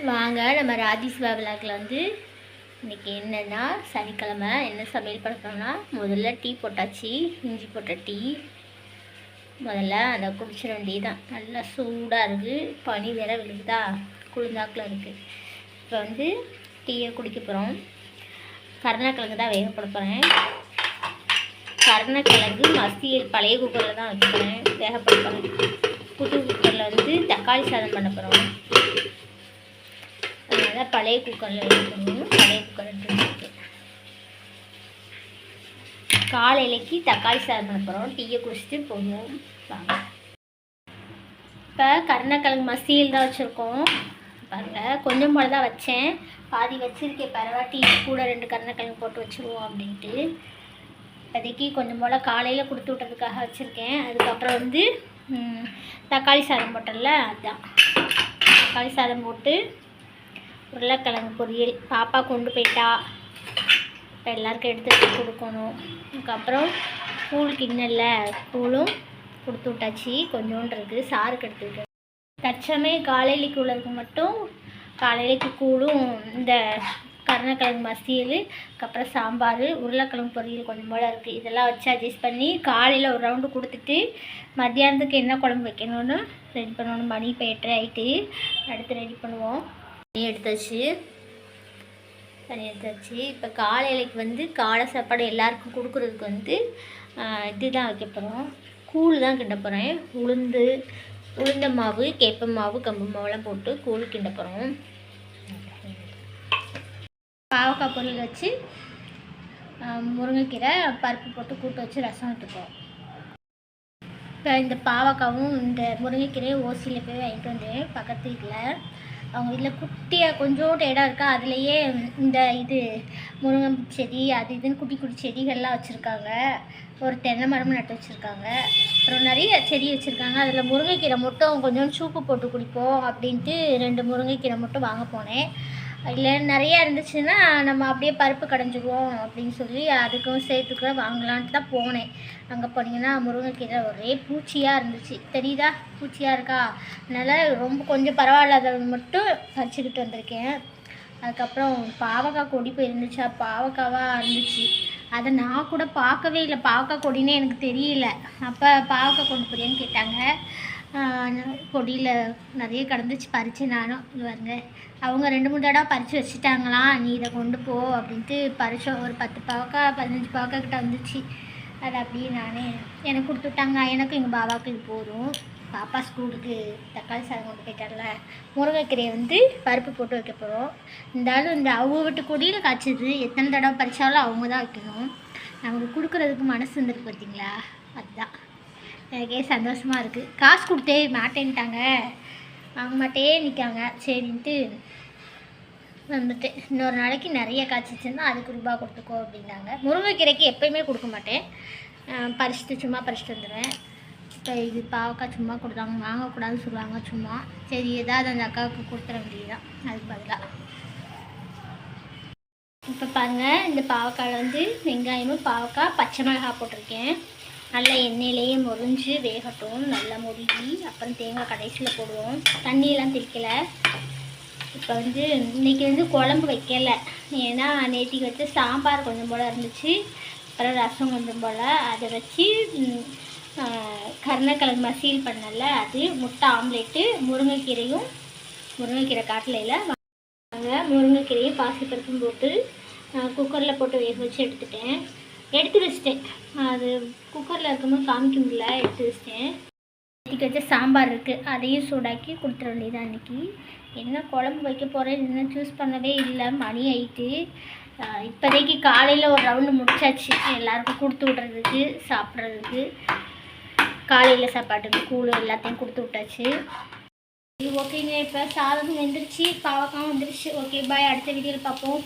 வாங்க நம்ம ராஜேஸ்வா விழாக்கில் வந்து இன்றைக்கி என்னென்னா சனிக்கிழமை என்ன சமையல் பண்ணுறோம்னா முதல்ல டீ போட்டாச்சு. இஞ்சி போட்ட டீ முதல்ல அதை குடிச்சிட வேண்டியதுதான். நல்லா சூடாக இருக்குது, பனி வேற விழுகுதா, குளிர்ந்தாக்கில் இருக்குது. இப்போ வந்து டீயை குடிக்க போகிறோம். கருணக்கிழங்கு தான் வேக போட போகிறேன். கருணக்கிழங்கு மசியல் பழைய குக்கரில் தான் வைக்க போகிறேன், வேக போட போகிறேன். புது குக்கரில் வந்து தக்காளி சாதம் பண்ண போகிறோம். அதனால் பழைய குக்கரில் எடுக்கணும். பழைய குக்கர் எடுத்துருக்கு. காலையிலைக்கு தக்காளி சாதம் பண்ண போகிறோம். டீயை குடிச்சிட்டு போடுவோம் வாங்க. இப்போ கருணக்கிழங்கு மசியல் தான் வச்சுருக்கோம். பாருங்கள், கொஞ்சம் போல தான் வச்சேன், பாதி வச்சுருக்கேன். பரவாட்டி கூட 2 கருணக்கிழங்கு போட்டு வச்சுருவோம் அப்படின்ட்டு இப்போதைக்கு கொஞ்சம் போல் காலையில் கொடுத்து விட்டதுக்காக வச்சுருக்கேன். அதுக்கப்புறம் வந்து தக்காளி சாதம் போட்டோம்ல, அதுதான் தக்காளி சாதம் போட்டு உருளைக்கிழங்கு பொரியல். பாப்பா கொண்டு போயிட்டா, இப்போ எல்லாருக்கும் எடுத்து கொடுக்கணும். அதுக்கப்புறம் கூழ் கிண்ணல்ல, கூழும் கொடுத்து விட்டாச்சு. கொஞ்சோண்டு இருக்குது, சாருக்கு எடுத்துக்கிட்டு தச்சமே காலையிலைக்கு உள்ளதுக்கு மட்டும். காலையிலைக்கு கூழும் இந்த கருணக்கிழங்கு மசியல், அதுக்கப்புறம் சாம்பார், உருளைக்கிழங்கு பொரியல் கொஞ்சம் போல் இருக்குது. இதெல்லாம் வச்சு அட்ஜஸ்ட் பண்ணி காலையில் ஒரு ரவுண்டு கொடுத்துட்டு மத்தியானத்துக்கு என்ன குழம்பு வைக்கணும்னு ரெடி பண்ணணும். மணி இப்போ 8:30 ஆகிட்டு. அடுத்து ரெடி பண்ணுவோம். தண்ணி எடுத்தாச்சு. இப்போ காலையிலைக்கு வந்து காலை சாப்பாடு எல்லாருக்கும் கொடுக்குறதுக்கு வந்து இதுதான் வைக்க போகிறோம். கூழ் தான் கிண்ட போகிறேன். உளுந்த மாவு, கேப்ப மாவு, கம்பு மாவுலாம் போட்டு கூழ் கிண்ட போகிறோம். பாவக்காய் பொரியல் வச்சு முருங்கைக்கீரை பருப்பு போட்டு கூட்டு வச்சு ரசம் எடுத்துப்போம். இப்போ இந்த பாவக்காவும் இந்த முருங்கைக்கீரையும் ஓசியில் போய் வாங்கிட்டு வந்தேன். பக்கத்து வீட்டில் அவங்க வீட்டில் குட்டியாக கொஞ்சோண்டு இடம் இருக்கா, அதுலேயே இந்த இது முருங்கை செடி அது இதுன்னு குட்டி குட்டி செடிகள்லாம் வச்சுருக்காங்க. ஒரு தென்னை மரமும் நட்டு வச்சுருக்காங்க. அப்புறம் நிறைய செடி வச்சுருக்காங்க. அதில் முருங்கைக்கீரை மட்டும் கொஞ்சம் சூப்பு போட்டு குடிப்போம் அப்படின்ட்டு 2 முருங்கைக்கீரை மட்டும் வாங்க போனேன். இல்லை நிறையா இருந்துச்சுன்னா நம்ம அப்படியே பருப்பு கடைஞ்சிடுவோம் அப்படின்னு சொல்லி அதுக்கும் சேர்த்துக்கூட வாங்கலான்ட்டு தான் போனேன். அங்கே போனீங்கன்னா முருங்கைக்கீரை ஒரே பூச்சியாக இருந்துச்சு. தெரியுதா, பூச்சியாக இருக்கா. அதனால் ரொம்ப கொஞ்சம் பரவாயில்லாத மட்டும் பறிச்சுக்கிட்டு வந்திருக்கேன். அதுக்கப்புறம் பாவக்காய் கொடி போயிருந்துச்சா, பாவக்காவாக இருந்துச்சு. அதை நான் கூட பார்க்கவே இல்லை. பாவக்காய் கொடினே எனக்கு தெரியல. அப்போ பாவக்காய் கொண்டு போறியான்னு கேட்டாங்க. கொடியில் நிறைய கிடந்துச்சு, பறித்து நானும் இது வாங்க. அவங்க 2-3 தடவை பறித்து வச்சுட்டாங்களாம். நீ இதை கொண்டு போ அப்படின்ட்டு பறித்தோம். ஒரு 10 பாவக்காய் 15 பாவக்காய் கிட்ட வந்துச்சு. அது அப்படியே நானே எனக்கு கொடுத்துட்டாங்க. எனக்கும் எங்கள் பாபாவுக்கு இது போதும். பாப்பா ஸ்கூலுக்கு தக்காளி சாதம் கொண்டு போயிட்டார்ல. முருங்கைக்கீரையை வந்து பருப்பு போட்டு வைக்க போகிறோம். இருந்தாலும் இந்த அவங்க வீட்டு கொடியில் காய்ச்சிது. எத்தனை தடவை பறித்தாலும் அவங்க தான் வைக்கணும். நமக்கு கொடுக்குறதுக்கு மனசு வந்துருக்கு பார்த்தீங்களா, அதுதான் எனக்கே சந்தோஷமாக இருக்குது. காசு கொடுத்தே மாட்டேன்ட்டாங்க, வாங்க மாட்டே நிற்காங்க. சரின்ட்டு வந்துட்டு இன்னொரு நாளைக்கு நிறைய காய்ச்சிச்சுன்னா அதுக்கு ரூபாய் கொடுத்துக்கோ அப்படின்னாங்க. முருங்கைக்கீரைக்கு எப்போயுமே கொடுக்க மாட்டேன், சும்மா பறிச்சுட்டு வந்துடுவேன். இப்போ இது பாவக்காய் சும்மா கொடுத்தாங்க, வாங்கக்கூடாதுன்னு சொல்லுவாங்க சும்மா. சரி ஏதாவது அந்த அக்காவுக்கு கொடுத்துட வேண்டியதுதான் அதுக்கு பதிலாக. இப்போ பாருங்கள், இந்த பாவக்காயில் வந்து வெங்காயமும் பாவக்காய் பச்சை மிளகாய் போட்டிருக்கேன். நல்லா எண்ணெயிலேயே முறிஞ்சு வேகட்டும், நல்லா முருகி. அப்புறம் தேங்காய் கடைசியில் போடுவோம். தண்ணியெல்லாம் தெளிக்கலை. இப்போ வந்து இன்றைக்கி வந்து குழம்பு வைக்கலை, ஏன்னா நேற்றுக்கு வச்சு சாம்பார் கொஞ்சம் போல் இருந்துச்சு. அப்புறம் ரசம் கொஞ்சம் போல் அதை வச்சு கருணக்கிழங்கு மசியல் பண்ணல, அது முட்டை ஆம்லேட்டு, முருங்கைக்கீரை காட்டலையில் முருங்கைக்கீரையும் பாசிப்பருப்பும் போட்டு குக்கரில் போட்டு வேக வச்சு எடுத்து வச்சிட்டேன். அது குக்கரில் இருக்கும்போது காமிக்க முடியல, எடுத்து வச்சிட்டேன். இன்றைக்கி வச்ச சாம்பார் இருக்குது, அதையும் சூடாக்கி கொடுத்துட வேண்டியதான். இன்றைக்கி என்ன குழம்பு வைக்க போகிறேன் இன்னும் சூஸ் பண்ணவே இல்லை, மணி ஆகிட்டு. இப்போதைக்கு காலையில் ஒரு ரவுண்டு முடிச்சாச்சு. எல்லாருக்கும் கொடுத்து விட்றதுக்கு சாப்பிட்றதுக்கு காலையில் சாப்பாட்டுக்கு கூழ் எல்லாத்தையும் கொடுத்து விட்டாச்சு. ஓகேங்க, இப்போ சாதம் வெந்துருச்சு, பாவக்காவும் வந்துருச்சு. ஓகே பாய், அடுத்த வீடியோவில் பார்ப்போம்.